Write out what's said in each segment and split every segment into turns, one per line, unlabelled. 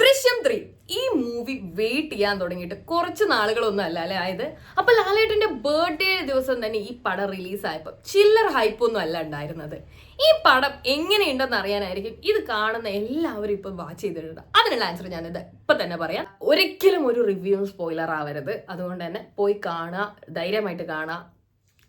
ദൃശ്യം 3 ഈ movie wait ചെയ്യാൻ തുടങ്ങിയിട്ട് കുറച്ച് നാളുകളൊന്നും അല്ല അല്ലെ ആയത്. അപ്പൊ ലാലേട്ടന്റെ ബർത്ത്ഡേ ദിവസം തന്നെ ഈ പടം റിലീസായപ്പോ ചില്ലർ ഹൈപ്പൊന്നും അല്ല ഉണ്ടായിരുന്നത്. ഈ പടം എങ്ങനെയുണ്ടെന്ന് അറിയാനായിരിക്കും ഇത് കാണുന്ന എല്ലാവരും ഇപ്പൊ വാച്ച് ചെയ്തിട്ടുണ്ട്. അതിനുള്ള ആൻസർ ഞാനിത് ഇപ്പൊ തന്നെ പറയാം. ഒരിക്കലും ഒരു റിവ്യൂ സ്പോയിലർ ആവരുത്. അതുകൊണ്ട് തന്നെ പോയി കാണുക, ധൈര്യമായിട്ട് കാണുക.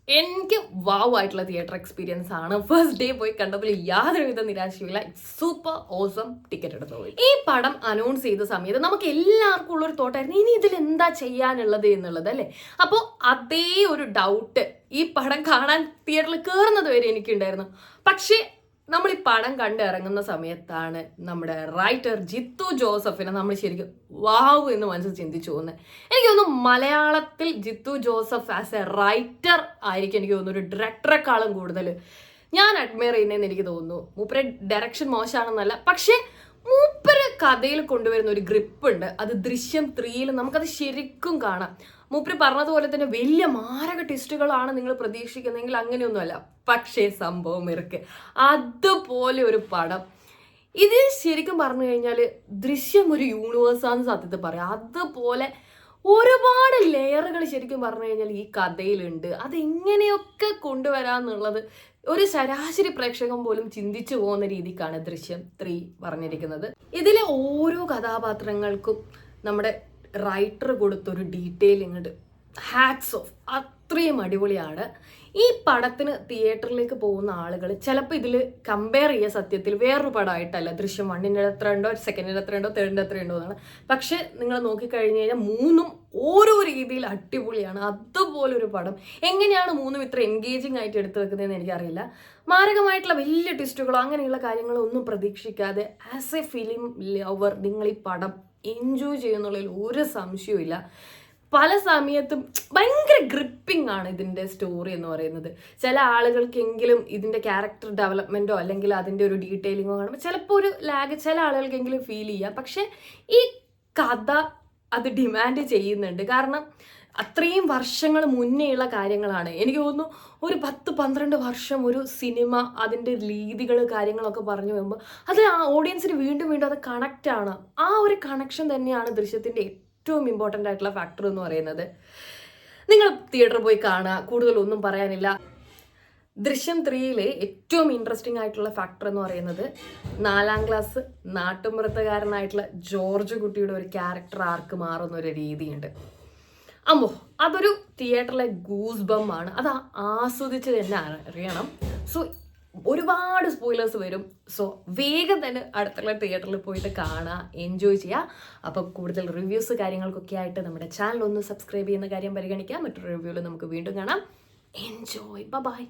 എനിക്ക് വാവ് ആയിട്ടുള്ള തിയേറ്റർ എക്സ്പീരിയൻസ് ആണ്. ഫസ്റ്റ് ഡേ പോയി കണ്ടപ്പോൾ യാതൊരുവിധ നിരാശയില്ല. സൂപ്പർ ഓസം ടിക്കറ്റ് എടുത്തു പോയി. ഈ പടം അനൗൺസ് ചെയ്ത സമയത്ത് നമുക്ക് എല്ലാവർക്കും ഉള്ളൊരു തോട്ടായിരുന്നു ഇനി ഇതിൽ എന്താ ചെയ്യാനുള്ളത് എന്നുള്ളത് അല്ലേ. അപ്പോൾ അതേ ഒരു ഡൗട്ട് ഈ പടം കാണാൻ തിയേറ്ററിൽ കയറുന്നത് വരെ എനിക്കുണ്ടായിരുന്നു. പക്ഷേ നമ്മൾ ഈ പടം കണ്ടിറങ്ങുന്ന സമയത്താണ് നമ്മുടെ റൈറ്റർ ജിത്തു ജോസഫിനെ നമ്മൾ ശരിക്കും വാവ് എന്ന് മനസ്സിൽ ചിന്തിച്ചു പോകുന്നത്. എനിക്ക് തോന്നുന്നു മലയാളത്തിൽ Jeethu Joseph as a writer ആയിരിക്കും എനിക്ക് തോന്നുന്നു ഒരു ഡയറക്ടറെക്കാളും കൂടുതൽ ഞാൻ അഡ്മയർ ചെയ്യുന്നതെന്ന് എനിക്ക് തോന്നുന്നു. മൂപ്പരെ ഡയറക്ഷൻ മോശമാണെന്നല്ല, പക്ഷേ മൂപ്പര് കഥയിൽ കൊണ്ടുവരുന്ന ഒരു ഗ്രിപ്പ് ഉണ്ട്. അത് ദൃശ്യം 3 നമുക്കത് ശരിക്കും കാണാം. മൂപ്പര് പറഞ്ഞതുപോലെ തന്നെ വലിയ മാരക ടെസ്റ്റുകളാണ് നിങ്ങൾ പ്രതീക്ഷിക്കുന്നതെങ്കിൽ അങ്ങനെയൊന്നുമല്ല. പക്ഷേ സംഭവം ഇറക്ക് അതുപോലെ ഒരു പടം ഇത് ശരിക്കും പറഞ്ഞു കഴിഞ്ഞാൽ ദൃശ്യം ഒരു യൂണിവേഴ്സാന്ന് സത്യത്തിൽ പറയാം. അതുപോലെ ഒരുപാട് ലെയറുകൾ ശരിക്കും പറഞ്ഞു കഴിഞ്ഞാൽ ഈ കഥയിലുണ്ട്. അതെങ്ങനെയൊക്കെ കൊണ്ടുവരാന്നുള്ളത് ഒരു ശരാശരി പ്രേക്ഷകൻ പോലും ചിന്തിച്ചു പോകുന്ന രീതിക്കാണ് ദൃശ്യം 3 പറഞ്ഞിരിക്കുന്നത്. ഇതിലെ ഓരോ കഥാപാത്രങ്ങൾക്കും നമ്മുടെ റൈറ്റർ കൊടുത്തൊരു ഡീറ്റെയിലിംഗ് ഉണ്ട്. ഹാറ്റ്സ് ഓഫ്, അത്രയും അടിപൊളിയാണ്. ഈ പടത്തിന് തിയേറ്ററിലേക്ക് പോകുന്ന ആളുകൾ ചിലപ്പോൾ ഇതിൽ കമ്പയർ ചെയ്യുക സത്യത്തിൽ വേറൊരു പടമായിട്ടല്ല. ദൃശ്യം 1ൻ്റെ എത്ര ഉണ്ടോ, 2ൻ്റെ എത്ര ഉണ്ടോ, 3ൻ്റെ എത്ര ഉണ്ടോ എന്നാണ്. പക്ഷെ നിങ്ങൾ നോക്കിക്കഴിഞ്ഞ് കഴിഞ്ഞാൽ 3ഉം ഓരോ രീതിയിൽ അടിപൊളിയാണ്. അതുപോലൊരു പടം എങ്ങനെയാണ് 3ഉം ഇത്ര എൻഗേജിങ് ആയിട്ട് എടുത്തു വെക്കുന്നതെന്ന് എനിക്കറിയില്ല. മാരകമായിട്ടുള്ള വലിയ ട്വിസ്റ്റുകളോ അങ്ങനെയുള്ള കാര്യങ്ങളോ ഒന്നും പ്രതീക്ഷിക്കാതെ ആസ് എ ഫിലിം ലവർ നിങ്ങൾ ഈ പടം എൻജോയ് ചെയ്യുന്നുള്ളതിൽ ഒരു സംശയവും ഇല്ല. പല സമയത്തും ഭയങ്കര ഗ്രിപ്പിംഗ് ആണ് ഇതിൻ്റെ സ്റ്റോറി എന്ന് പറയുന്നത്. ചില ആളുകൾക്കെങ്കിലും ഇതിൻ്റെ ക്യാരക്ടർ ഡെവലപ്മെൻറ്റോ അല്ലെങ്കിൽ അതിൻ്റെ ഒരു ഡീറ്റെയിലിങ്ങോ കാണുമ്പോൾ ചിലപ്പോൾ ഒരു ലാഗ് ചില ആളുകൾക്കെങ്കിലും ഫീൽ ചെയ്യാം. പക്ഷെ ഈ കഥ അത് ഡിമാൻഡ് ചെയ്യുന്നുണ്ട്. കാരണം അത്രയും വർഷങ്ങൾ മുന്നേയുള്ള കാര്യങ്ങളാണ്. എനിക്ക് തോന്നുന്നു ഒരു 10-12 വർഷം ഒരു സിനിമ അതിൻ്റെ രീതികൾ കാര്യങ്ങളൊക്കെ പറഞ്ഞു വരുമ്പോൾ അത് ആ ഓഡിയൻസിന് വീണ്ടും വീണ്ടും അത് കണക്റ്റാണ്. ആ ഒരു കണക്ഷൻ തന്നെയാണ് ദൃശ്യത്തിൻ്റെ ഏറ്റവും ഇമ്പോർട്ടൻ്റ് ആയിട്ടുള്ള ഫാക്ടർ എന്ന് പറയുന്നത്. നിങ്ങൾ തിയേറ്ററിൽ പോയി കാണുക, കൂടുതലൊന്നും പറയാനില്ല. ദൃശ്യം 3 ഏറ്റവും ഇൻട്രസ്റ്റിംഗ് ആയിട്ടുള്ള ഫാക്ടർ എന്ന് പറയുന്നത് 4ാം ക്ലാസ് നാട്ടുമ്പുറത്തുകാരനായിട്ടുള്ള ജോർജ് കുട്ടിയുടെ ഒരു ക്യാരക്ടർ ആർക്ക് മാറുന്ന ഒരു രീതിയുണ്ട്. അമ്മോ, അതൊരു തിയേറ്ററിലെ ഗൂസ് ബം ആണ്. അത് ആസ്വദിച്ച് തന്നെ അറിയണം. സോ ഒരുപാട് സ്പോയിലേഴ്സ് വരും. സോ വേഗം തന്നെ അടുത്തുള്ള തിയേറ്ററിൽ പോയിട്ട് കാണുക, എൻജോയ് ചെയ്യുക. അപ്പോൾ കൂടുതൽ റിവ്യൂസ് കാര്യങ്ങൾക്കൊക്കെ ആയിട്ട് നമ്മുടെ ചാനൽ ഒന്ന് സബ്സ്ക്രൈബ് ചെയ്യുന്ന കാര്യം പരിഗണിക്കാം. മറ്റൊരു റിവ്യൂവിൽ നമുക്ക് വീണ്ടും കാണാം. Enjoy, by.